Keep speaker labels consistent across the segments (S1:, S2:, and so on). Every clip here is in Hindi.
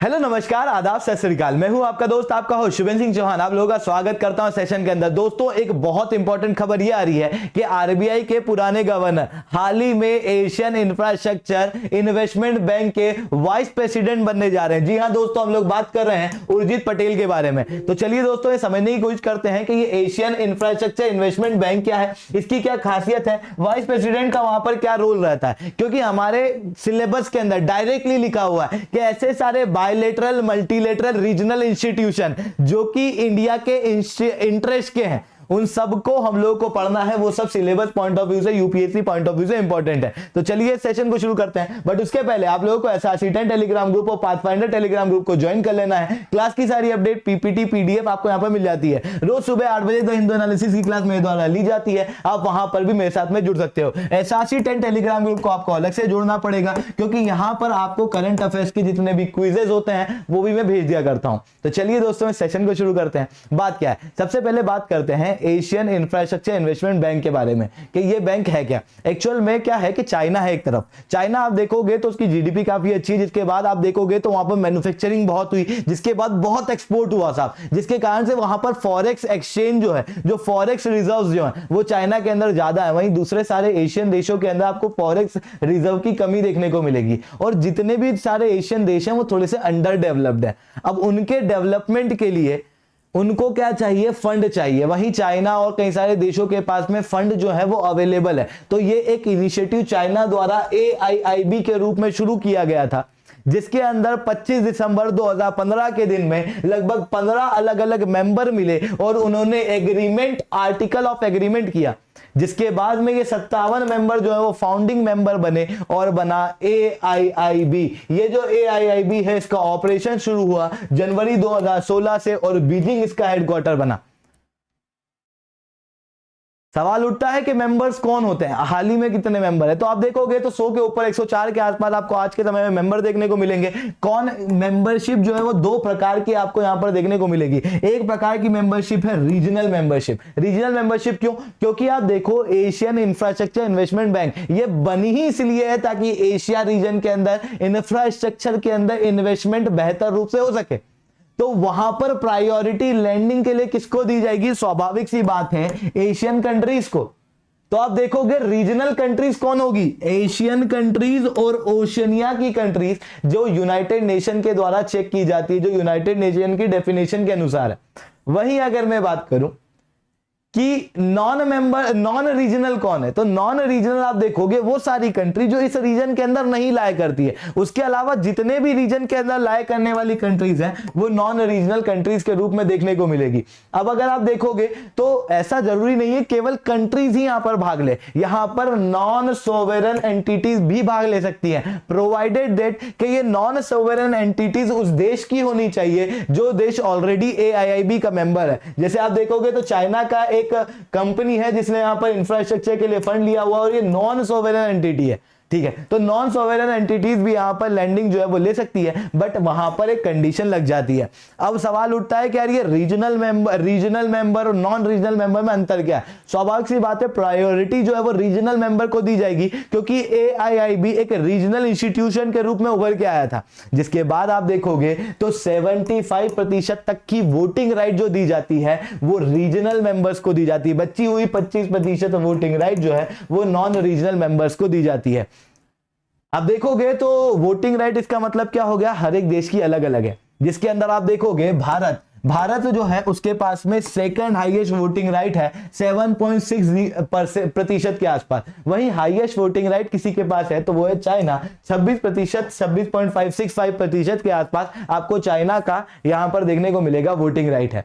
S1: हेलो नमस्कार आदाब सत श्री अकाल। मैं हूं आपका दोस्त आपका होस्ट शुभेंद्र सिंह चौहान। आप लोगों का स्वागत करता हूं सेशन के अंदर। दोस्तों एक बहुत इंपॉर्टेंट खबर ये आ रही है कि आरबीआई के पुराने गवर्नर हाल ही में एशियन इंफ्रास्ट्रक्चर इन्वेस्टमेंट बैंक के वाइस प्रेसिडेंट बनने जा रहे हैं। जी हां दोस्तों, हम लोग बात कर रहे हैं उर्जित पटेल के बारे में। तो चलिए दोस्तों ये समझने की कोशिश करते हैं कि ये एशियन इंफ्रास्ट्रक्चर इन्वेस्टमेंट बैंक क्या है, इसकी क्या खासियत है, वाइस प्रेसिडेंट का वहां पर क्या रोल रहता है। क्योंकि हमारे सिलेबस के अंदर डायरेक्टली लिखा हुआ है कि ऐसे सारे बायलेटरल मल्टीलेटरल रीजनल इंस्टीट्यूशन जो कि इंडिया के इंटरेस्ट के हैं उन सबको हम लोगों को पढ़ना है। वो सब सिलेबस पॉइंट ऑफ व्यू से, यूपीएससी पॉइंट ऑफ व्यू से इंपॉर्टेंट है। तो चलिए सेशन को शुरू करते हैं, बट उसके पहले आप लोगों को एसआरसी10 टेलीग्राम ग्रुप और पाथफाइंडर टेलीग्राम ग्रुप को ज्वाइन कर लेना है। क्लास की सारी अपडेट पीपीटी पीडीएफ आपको यहां पर मिल जाती है। रोज सुबह 8 बजे द हिंदू एनालिसिस की क्लास मेरे द्वारा ली जाती है। आप वहां पर भी मेरे साथ में जुड़ सकते हो। एसआरसी10 टेलीग्राम ग्रुप को आपको अलग से जुड़ना पड़ेगा क्योंकि यहां पर आपको करंट अफेयर्स के जितने भी क्विजेज होते हैं वो भी मैं भेज दिया करता हूं। तो चलिए दोस्तों सेशन को शुरू करते हैं। बात क्या है, सबसे पहले बात करते हैं एशियन इंफ्रास्ट्रक्चर इन्वेस्टमेंट बैंक के बारे में कि ये बैंक है क्या। एक्चुअल में क्या है कि चाइना है एक तरफ। चाइना आप देखोगे तो उसकी जीडीपी काफी अच्छी है, जिसके बाद आप देखोगे तो वहां पर मैन्युफैक्चरिंग बहुत हुई, जिसके बाद बहुत एक्सपोर्ट हुआ साहब, जिसके कारण से वहां पर फॉरेक्स एक्सचेंज जो है, जो फॉरेक्स रिजर्व्स जो है वो चाइना के अंदर ज्यादा है। वहीं दूसरे सारे एशियन देशों के अंदर आपको फॉरेक्स रिजर्व की कमी देखने को मिलेगी। और जितने भी सारे एशियन देश हैं वो थोड़े से अंडर डेवलप्ड है। अब उनके डेवलपमेंट के लिए उनको क्या चाहिए, फंड चाहिए। वहीं चाइना और कई सारे देशों के पास में फंड जो है वो अवेलेबल है। तो ये एक इनिशिएटिव चाइना द्वारा AIIB के रूप में शुरू किया गया था, जिसके अंदर 25 दिसंबर 2015 के दिन में लगभग 15 अलग अलग मेंबर मिले और उन्होंने एग्रीमेंट, आर्टिकल ऑफ एग्रीमेंट किया, जिसके बाद में ये 57 मेंबर जो है वो फाउंडिंग मेंबर बने और बना AIIB। ये जो AIIB है इसका ऑपरेशन शुरू हुआ जनवरी 2016 से और बीजिंग इसका हेडक्वार्टर बना। सवाल उठता है कि मेंबर्स कौन होते हैं, हाल ही में कितने मेंबर है। तो आप देखोगे तो 100 के ऊपर 104 के आसपास आपको आज के समय में मेंबर देखने को मिलेंगे। कौन मेंबरशिप जो है वो दो प्रकार की आपको यहां पर देखने को मिलेगी। एक प्रकार की मेंबरशिप है रीजनल मेंबरशिप। रीजनल मेंबरशिप क्यों? क्योंकि आप देखो एशियन इंफ्रास्ट्रक्चर इन्वेस्टमेंट बैंक ये बनी ही इसलिए है ताकि एशिया रीजन के अंदर इंफ्रास्ट्रक्चर के अंदर इन्वेस्टमेंट बेहतर रूप से हो सके। तो वहां पर प्रायोरिटी लैंडिंग के लिए किसको दी जाएगी? स्वाभाविक सी बात है एशियन कंट्रीज को। तो आप देखोगे रीजनल कंट्रीज कौन होगी? एशियन कंट्रीज और ओशियनिया की कंट्रीज जो यूनाइटेड नेशन के द्वारा चेक की जाती है, जो यूनाइटेड नेशन की डेफिनेशन के अनुसार है। वहीं अगर मैं बात करूं कि नॉन रीजनल कौन है, तो नॉन रीजनल आप देखोगे वो सारी कंट्री जो इस रीजन के अंदर नहीं लाया करती है। उसके अलावा जितने भी रीजन के अंदर लाया करने वाली कंट्रीज हैं वो नॉन रीजनल कंट्रीज के रूप में देखने को मिलेगी। अब अगर आप देखोगे तो ऐसा जरूरी नहीं है केवल कंट्रीज ही यहां पर भाग ले, यहां पर नॉन सोवेरन एंटिटीज भी भाग ले सकती हैं, प्रोवाइडेड दैट कि ये नॉन सोवेरन एंटिटीज उस देश की होनी चाहिए जो देश ऑलरेडी AIIB का मेंबर है। जैसे आप देखोगे तो चाइना का एक कंपनी है जिसने यहां पर इंफ्रास्ट्रक्चर के लिए फंड लिया हुआ और ये नॉन सोवेरेन एंटिटी है, ठीक है। तो नॉन सोवेरेन एंटिटीज भी यहां पर लैंडिंग जो है वो ले सकती है, बट वहां पर एक कंडीशन लग जाती है। अब सवाल उठता है कि यार ये रीजनल मेंबर और नॉन रीजनल मेंबर में अंतर क्या है? स्वाभाविक सी बात है प्रायोरिटी जो है वो रीजनल मेंबर को दी जाएगी क्योंकि AIIB एक रीजनल इंस्टीट्यूशन के रूप में उभर के आया था। जिसके बाद आप देखोगे तो 75% तक की वोटिंग राइट जो दी जाती है वो रीजनल मेंबर्स को दी जाती है। बची हुई 25% वोटिंग राइट जो है वो नॉन रीजनल मेंबर्स को दी जाती है। अब देखोगे तो वोटिंग राइट इसका मतलब क्या हो गया? हर एक देश की अलग अलग है, जिसके अंदर आप देखोगे भारत जो है उसके पास में सेकंड हाईएस्ट वोटिंग राइट है 7.6% के आसपास। वहीं हाईएस्ट वोटिंग राइट किसी के पास है तो वो है चाइना, 26%, 26.565% के आसपास आपको चाइना का यहां पर देखने को मिलेगा वोटिंग राइट है।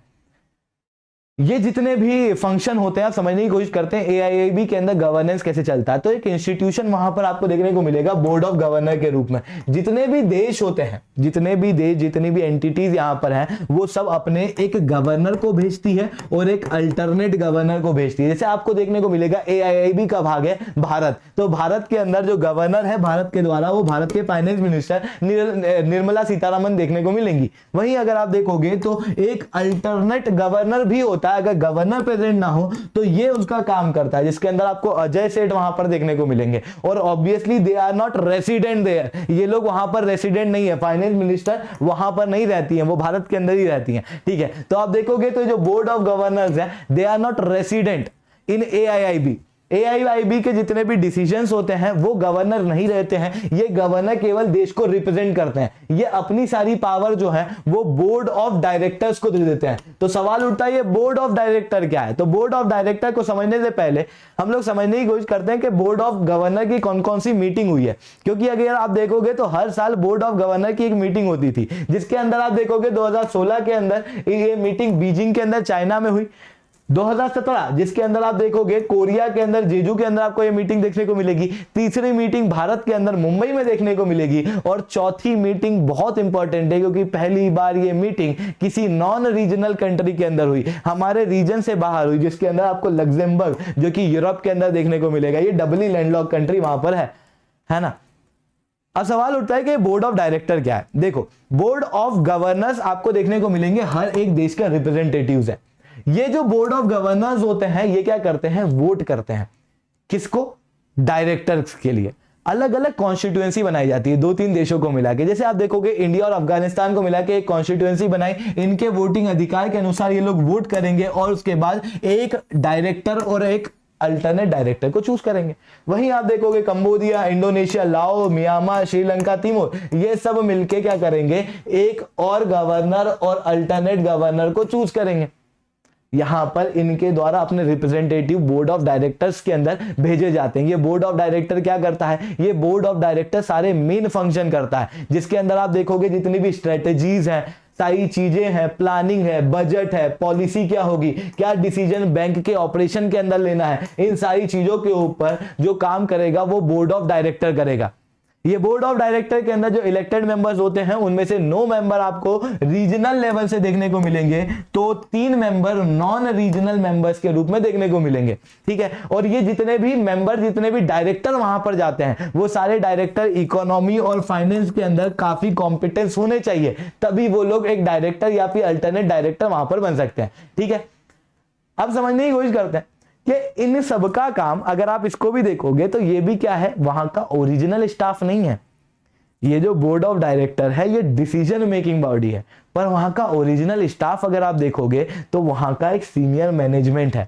S1: ये जितने भी फंक्शन होते हैं आप समझने की कोशिश करते हैं AIIB के अंदर गवर्नेंस कैसे चलता है। तो एक इंस्टीट्यूशन वहां पर आपको देखने को मिलेगा बोर्ड ऑफ गवर्नर के रूप में। जितने भी देश होते हैं, जितने भी देश, जितनी भी एंटिटीज यहां पर हैं वो सब अपने एक गवर्नर को भेजती है और एक अल्टरनेट गवर्नर को भेजती है। जैसे आपको देखने को मिलेगा AIIB का भाग है भारत, तो भारत के अंदर जो गवर्नर है भारत के द्वारा वो भारत के फाइनेंस मिनिस्टर निर्मला सीतारमन देखने को मिलेंगी। वहीं अगर आप देखोगे तो एक अल्टरनेट गवर्नर भी होता होता है, अगर गवर्नर प्रेजेंट ना हो तो ये उसका काम करता है, जिसके अंदर आपको अजय सेठ वहां पर देखने को मिलेंगे। और obviously they are not resident there, ये लोग वहां पर रेसिडेंट नहीं है, फाइनेंस मिनिस्टर वहां पर नहीं रहती है, वो भारत के अंदर ही रहती है। ठीक है, तो आप देखोगे तो जो बोर्ड ऑफ गवर्नर्स है they are not resident in AIIB। AIIB के जितने भी डिसीजंस होते हैं वो गवर्नर नहीं रहते हैं, ये गवर्नर केवल देश को रिप्रेजेंट करते हैं, ये अपनी सारी पावर जो है वो बोर्ड ऑफ डायरेक्टर्स को दे देते हैं। तो सवाल उठता है ये बोर्ड ऑफ डायरेक्टर क्या है। तो बोर्ड ऑफ डायरेक्टर को समझने से पहले हम लोग समझने की कोशिश करते हैं कि बोर्ड ऑफ गवर्नर की कौन कौन सी मीटिंग हुई है, क्योंकि अगर आप देखोगे तो हर साल बोर्ड ऑफ गवर्नर की एक मीटिंग होती थी, जिसके अंदर आप देखोगे 2016 के अंदर ये मीटिंग बीजिंग के अंदर चाइना में हुई, 2017 जिसके अंदर आप देखोगे कोरिया के अंदर जेजू के अंदर आपको ये मीटिंग देखने को मिलेगी, तीसरी मीटिंग भारत के अंदर मुंबई में देखने को मिलेगी, और चौथी मीटिंग बहुत इंपॉर्टेंट है क्योंकि पहली बार ये मीटिंग किसी नॉन रीजनल कंट्री के अंदर हुई, हमारे रीजन से बाहर हुई, जिसके अंदर आपको लग्जमबर्ग जो कि यूरोप के अंदर देखने को मिलेगा, ये डबली लैंडलॉक कंट्री वहां पर है ना। अब सवाल उठता है कि बोर्ड ऑफ डायरेक्टर क्या है। देखो, बोर्ड ऑफ गवर्नर्स आपको देखने को मिलेंगे हर एक देश का रिप्रेजेंटेटिव्स है। ये जो बोर्ड ऑफ गवर्नर्स होते हैं ये क्या करते हैं, वोट करते हैं, किसको, डायरेक्टर्स के लिए। अलग अलग कॉन्स्टिट्यूएंसी बनाई जाती है 2-3 देशों को मिला के, जैसे आप देखोगे इंडिया और अफगानिस्तान को मिला के एक कॉन्स्टिट्यूएंसी बनाई, इनके वोटिंग अधिकार के अनुसार ये लोग वोट करेंगे और उसके बाद एक डायरेक्टर और एक अल्टरनेट डायरेक्टर को चूज करेंगे। वहीं आप देखोगे कंबोडिया, इंडोनेशिया, लाओ, म्यांमार, श्रीलंका, तिमोर, ये सब मिलके क्या करेंगे, एक और गवर्नर और अल्टरनेट गवर्नर को चूज करेंगे। यहां पर इनके द्वारा अपने रिप्रेजेंटेटिव बोर्ड ऑफ डायरेक्टर्स के अंदर भेजे जाते हैं। ये बोर्ड ऑफ डायरेक्टर क्या करता है, ये बोर्ड ऑफ डायरेक्टर सारे मेन फंक्शन करता है, जिसके अंदर आप देखोगे जितनी भी स्ट्रेटेजीज हैं, सारी चीजें हैं, प्लानिंग है, बजट है, पॉलिसी क्या होगी, क्या डिसीजन बैंक के ऑपरेशन के अंदर लेना है, इन सारी चीजों के ऊपर जो काम करेगा वो बोर्ड ऑफ डायरेक्टर करेगा। ये बोर्ड ऑफ डायरेक्टर के अंदर जो इलेक्टेड मेंबर्स होते हैं उनमें से 9 मेंबर आपको रीजनल लेवल से देखने को मिलेंगे, तो 3 मेंबर नॉन रीजनल मेंबर्स के रूप में देखने को मिलेंगे। ठीक है, और ये जितने भी मेंबर, जितने भी डायरेक्टर वहां पर जाते हैं वो सारे डायरेक्टर इकोनॉमी और फाइनेंस के अंदर काफी कॉम्पिटेंस होने चाहिए, तभी वो लोग एक डायरेक्टर या फिर अल्टरनेट डायरेक्टर वहां पर बन सकते हैं। ठीक है, अब समझने की कोशिश करते हैं कि इन सबका काम, अगर आप इसको भी देखोगे तो ये भी क्या है, वहां का ओरिजिनल स्टाफ नहीं है। ये जो बोर्ड ऑफ डायरेक्टर है ये डिसीजन मेकिंग बॉडी है, पर वहां का ओरिजिनल स्टाफ अगर आप देखोगे तो वहां का एक सीनियर मैनेजमेंट है,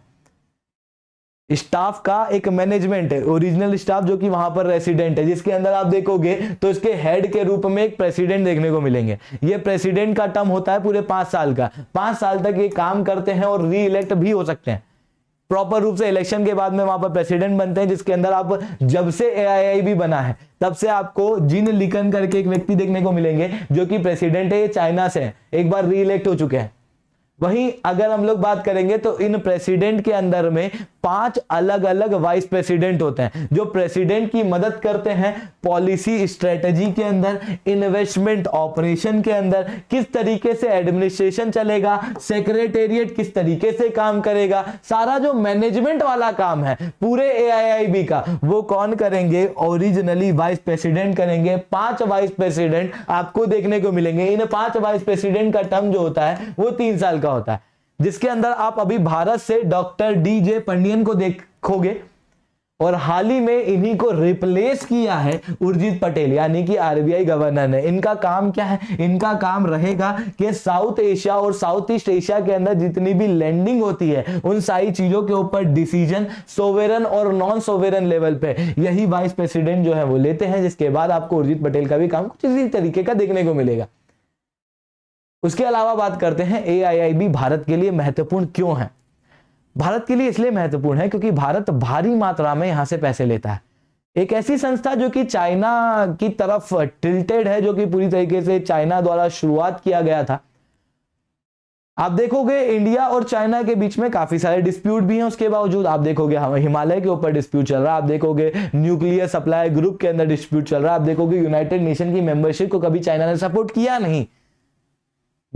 S1: स्टाफ का एक मैनेजमेंट है, ओरिजिनल स्टाफ जो कि वहां पर रेसिडेंट है, जिसके अंदर आप देखोगे तो इसके हेड के रूप में एक प्रेसिडेंट देखने को मिलेंगे। ये प्रेसिडेंट का टर्म होता है पूरे 5 साल का, 5 साल तक ये काम करते हैं और री इलेक्ट भी हो सकते हैं। प्रॉपर रूप से इलेक्शन के बाद में वहां पर प्रेसिडेंट बनते हैं, जिसके अंदर आप जब से AIIB बना है तब से आपको जिन लिकन करके एक व्यक्ति देखने को मिलेंगे जो कि प्रेसिडेंट है, ये चाइना से है, एक बार री इलेक्ट हो चुके हैं। वहीं अगर हम लोग बात करेंगे तो इन प्रेसिडेंट के अंदर में 5 अलग अलग वाइस प्रेसिडेंट होते हैं जो प्रेसिडेंट की मदद करते हैं पॉलिसी स्ट्रेटजी के अंदर, इन्वेस्टमेंट ऑपरेशन के अंदर, किस तरीके से एडमिनिस्ट्रेशन चलेगा, सेक्रेटेरिएट किस तरीके से काम करेगा, सारा जो मैनेजमेंट वाला काम है पूरे AIIB का वो कौन करेंगे, ओरिजिनली वाइस प्रेसिडेंट करेंगे। 5 वाइस प्रेसिडेंट आपको देखने को मिलेंगे। इन 5 वाइस प्रेसिडेंट का टर्म जो होता है वो 3 साल का होता है, जिसके अंदर आप अभी भारत से डॉक्टर DJ पंडियन को देखोगे और हाल ही में इन्हीं को रिप्लेस किया है उर्जित पटेल यानी कि RBI गवर्नर ने। इनका काम क्या है, इनका काम रहेगा कि साउथ एशिया और साउथ ईस्ट एशिया के अंदर जितनी भी लैंडिंग होती है उन सारी चीजों के ऊपर डिसीजन सोवेरन और नॉन सोवेरन लेवल पे यही वाइस प्रेसिडेंट जो है वो लेते हैं, जिसके बाद आपको उर्जित पटेल का भी काम कुछ इसी तरीके का देखने को मिलेगा। उसके अलावा बात करते हैं AIIB भारत के लिए महत्वपूर्ण क्यों है। भारत के लिए इसलिए महत्वपूर्ण है क्योंकि भारत भारी मात्रा में यहां से पैसे लेता है। एक ऐसी संस्था जो कि चाइना की तरफ टिल्टेड है, जो कि पूरी तरीके से चाइना द्वारा शुरुआत किया गया था। आप देखोगे इंडिया और चाइना के बीच में काफी सारे डिस्प्यूट भी हैं, उसके बावजूद आप देखोगे हिमालय के ऊपर डिस्प्यूट चल रहा है, आप देखोगे न्यूक्लियर सप्लाई ग्रुप के अंदर डिस्प्यूट चल रहा है, आप देखोगे यूनाइटेड नेशन की मेंबरशिप को कभी चाइना ने सपोर्ट किया नहीं।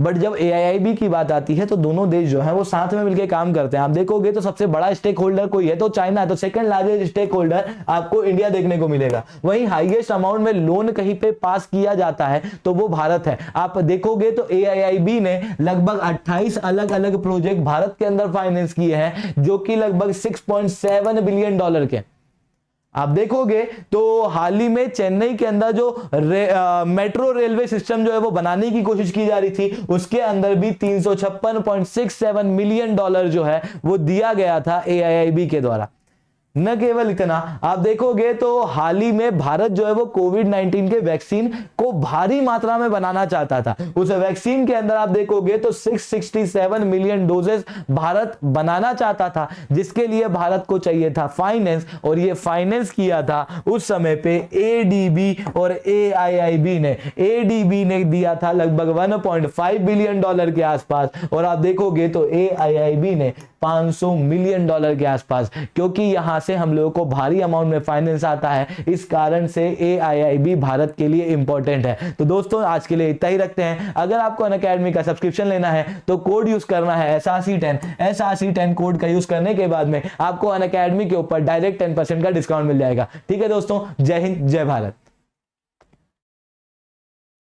S1: बट जब AIIB की बात आती है तो दोनों देश जो है वो साथ में मिलकर काम करते हैं। आप देखोगे तो सबसे बड़ा स्टेक होल्डर कोई है तो चाइना है, तो सेकंड लार्जेस्ट स्टेक होल्डर आपको इंडिया देखने को मिलेगा। वहीं हाईएस्ट अमाउंट में लोन कहीं पे पास किया जाता है तो वो भारत है। आप देखोगे तो AIIB ने लगभग 28 अलग अलग प्रोजेक्ट भारत के अंदर फाइनेंस किए हैं, जो कि लगभग $6.7 बिलियन के। आप देखोगे तो हाल ही में चेन्नई के अंदर जो मेट्रो रेलवे सिस्टम जो है वो बनाने की कोशिश की जा रही थी, उसके अंदर भी $356.67 मिलियन जो है वो दिया गया था AIIB के द्वारा। न केवल इतना, आप देखोगे तो हाल ही में भारत जो है वो कोविड-19 के वैक्सीन को भारी मात्रा में बनाना चाहता था। उस वैक्सीन के अंदर आप देखोगे तो 667 मिलियन डोजेस भारत बनाना चाहता था, जिसके लिए भारत को चाहिए था फाइनेंस, और ये फाइनेंस किया था उस समय पे ADB और AIIB ने। ADB ने दिया था लगभग $1.5 बिलियन के आसपास, और आप देखोगे तो AIIB ने $500 मिलियन के आसपास। क्योंकि यहां से हम लोगों को भारी अमाउंट में फाइनेंस आता है, इस कारण से AIIB भारत के लिए इंपॉर्टेंट है। तो दोस्तों आज के लिए इतना ही रखते हैं। अगर आपको अनअकैडमी का सब्सक्रिप्शन लेना है तो कोड यूज करना है SRC10 कोड का यूज करने के बाद में आपको अनअकैडमी के ऊपर डायरेक्ट 10% का डिस्काउंट मिल जाएगा। ठीक है दोस्तों, जय हिंद, जय भारत।